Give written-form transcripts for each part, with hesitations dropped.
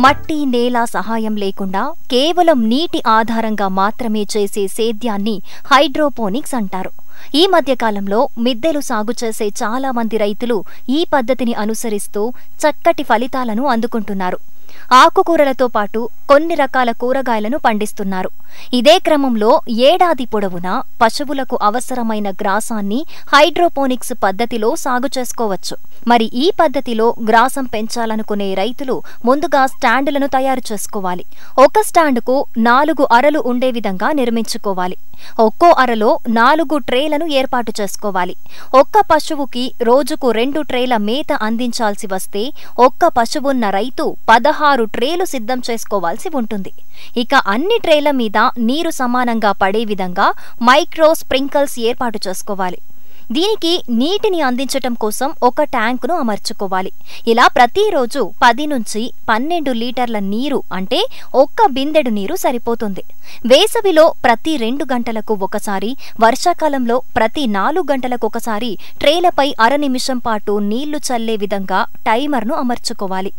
మట్టి నేల సహాయం లేకుండా కేవలం నీటి ఆధారంగా మాత్రమే చేసే సేద్యాన్ని హైడ్రోపోనిక్స్ అంటారు. ఈ మధ్యకాలంలో మిద్దెలు సాగు చేసే చాలా మంది రైతులు ఈ పద్ధతిని అనుసరిస్తూ చక్కటి ఫలితాలను అందుకుంటున్నారు. ఆకుకూరలతో పాటు కొన్ని రకాల కూరగాయలను పండిస్తున్నారు. ఇదే క్రమంలో ఏడాది పొడవునా పశువులకు అవసరమైన గ్రాసాన్ని హైడ్రోపోనిక్స్ పద్ధతిలో సాగు చేసుకోవచ్చు. మరి ఈ పద్ధతిలో గ్రాసం పెంచాలనుకునే రైతులు ముందుగా స్టాండులను తయారు చేసుకోవాలి. ఒక స్టాండుకు 4 అరలు ఉండే విధంగా నిర్మించుకోవాలి. ఒక్కో అరలో 4 ట్రేలను ఏర్పాటు చేసుకోవాలి. ఒక్క పశువుకి రోజుకు 2 ట్రేల మేత అందించాల్సి వస్తే ఒక్క పశువున్న రైతు 16 ట్రేలు సిద్ధం చేసుకోవాల్సి ఉంటుంది. ఇక అన్ని ట్రేల మీద నీరు సమానంగా పడే విధంగా మైక్రో స్ప్రింకల్స్ ఏర్పాటు చేసుకోవాలి. దీనికి నీటిని అందించటం కోసం ఒక ట్యాంకును అమర్చుకోవాలి. ఇలా ప్రతిరోజు 10 నుంచి 12 లీటర్ల నీరు అంటే ఒక్క బిందెడు నీరు సరిపోతుంది. వేసవిలో ప్రతి 2 గంటలకు ఒకసారి, వర్షాకాలంలో ప్రతి 4 గంటలకు ఒకసారి ట్రేలపై అర నిమిషం పాటు నీళ్లు చల్లే విధంగా టైమర్ను అమర్చుకోవాలి.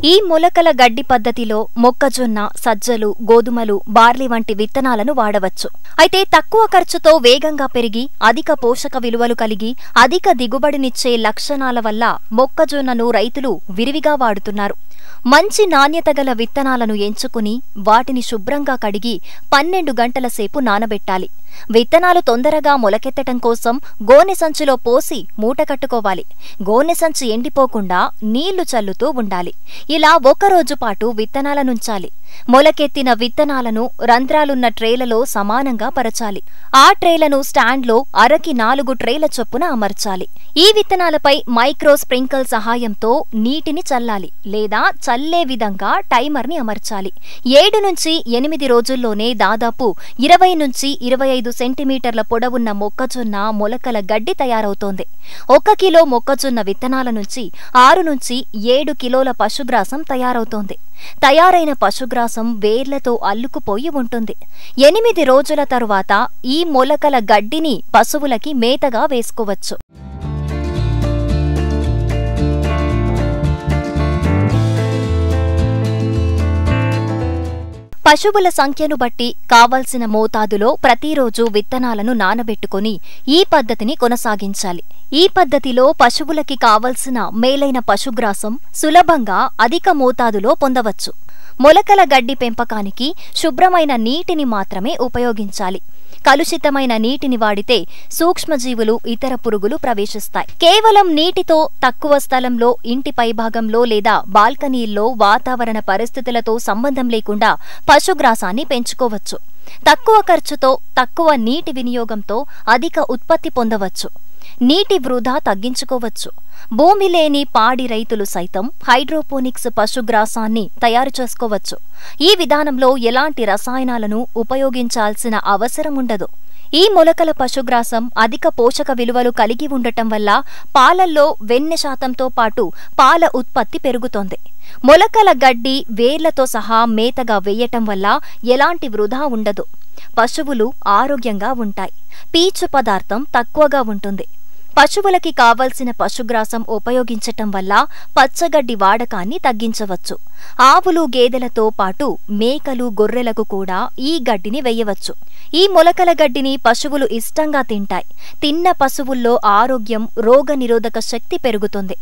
ఈ మొలకల గడ్డి పద్ధతిలో మొక్కజొన్న, సజ్జలు, గోధుమలు, బార్లీ వంటి విత్తనాలను వాడవచ్చు. అయితే తక్కువ ఖర్చుతో వేగంగా పెరిగి అధిక పోషక విలువలు కలిగి అధిక దిగుబడినిచ్చే లక్షణాల వల్ల మొక్కజొన్నను రైతులు విరివిగా వాడుతున్నారు. మంచి నాణ్యత గల విత్తనాలను ఎంచుకుని వాటిని శుభ్రంగా కడిగి 12 గంటల సేపు నానబెట్టాలి. విత్తనాలు తొందరగా మొలకెత్తటం కోసం గోనె సంచిలో పోసి మూట కట్టుకోవాలి. గోనె సంచి ఎండిపోకుండా నీళ్లు చల్లుతూ ఉండాలి. ఇలా 1 రోజు పాటు విత్తనాలనుంచాలి. మొలకెత్తిన విత్తనాలను రంధ్రాలున్న ట్రేలలో సమానంగా పరచాలి. ఆ ట్రేలను స్టాండ్లో అరకి 4 ట్రేల చొప్పున అమర్చాలి. ఈ విత్తనాలపై మైక్రో స్ప్రింకల్ సహాయంతో నీటిని చల్లాలి లేదా చల్లే విధంగా టైమర్ని అమర్చాలి. 7 నుంచి 8 రోజుల్లోనే దాదాపు 20 నుంచి 25 సెంటీమీటర్ల పొడవున్న మొక్కజొన్న మొలకల గడ్డి తయారవుతోంది. 1 కిలో మొక్కజొన్న విత్తనాల నుంచి 6 నుంచి 7 కిలోల పశుగ్రాసం తయారవుతోంది. తయారైన పశుగ్రాసం వేర్లతో అల్లుకుపోయి ఉంటుంది. 8 రోజుల తరువాత ఈ మొలకల గడ్డిని పశువులకి మేతగా వేసుకోవచ్చు. పశువుల సంఖ్యను బట్టి కావలసిన మోతాదులో ప్రతిరోజు విత్తనాలను నానబెట్టుకుని ఈ పద్ధతిని కొనసాగించాలి. ఈ పద్ధతిలో పశువులకి కావలసిన మేలైన పశుగ్రాసం సులభంగా అధిక మోతాదులో పొందవచ్చు. మొలకల గడ్డి పెంపకానికి శుభ్రమైన నీటిని మాత్రమే ఉపయోగించాలి. కలుషితమైన నీటిని వాడితే సూక్ష్మజీవులు, ఇతర పురుగులు ప్రవేశిస్తాయి. కేవలం నీటితో తక్కువ స్థలంలో ఇంటి పైభాగంలో లేదా బాల్కనీల్లో వాతావరణ పరిస్థితులతో సంబంధం లేకుండా పశుగ్రాసాన్ని పెంచుకోవచ్చు. తక్కువ ఖర్చుతో, తక్కువ నీటి వినియోగంతో అధిక ఉత్పత్తి పొందవచ్చు. నీటి వృధా తగ్గించుకోవచ్చు. భూమి లేని పాడి రైతులు సైతం హైడ్రోపోనిక్స్ పశుగ్రాసాన్ని తయారు చేసుకోవచ్చు. ఈ విధానంలో ఎలాంటి రసాయనాలను ఉపయోగించాల్సిన అవసరం ఉండదు. ఈ మొలకల పశుగ్రాసం అధిక పోషక విలువలు కలిగి ఉండటం వల్ల పాలల్లో వెన్నె శాతంతో పాటు పాల ఉత్పత్తి పెరుగుతోంది. మొలకల గడ్డి వేర్లతో సహా మేతగా వేయటం వల్ల ఎలాంటి వృధా ఉండదు. పశువులు ఆరోగ్యంగా ఉంటాయి. పీచు పదార్థం తక్కువగా ఉంటుంది. పశువులకి కావలసిన పశుగ్రాసం ఉపయోగించటం వల్ల పచ్చగడ్డి వాడకాన్ని తగ్గించవచ్చు. ఆవులు, గేదెలతో పాటు మేకలు, గొర్రెలకు కూడా ఈ గడ్డిని వేయవచ్చు. ఈ మొలకల గడ్డిని పశువులు ఇష్టంగా తింటాయి. తిన్న పశువుల్లో ఆరోగ్యం, రోగనిరోధక శక్తి పెరుగుతుంది.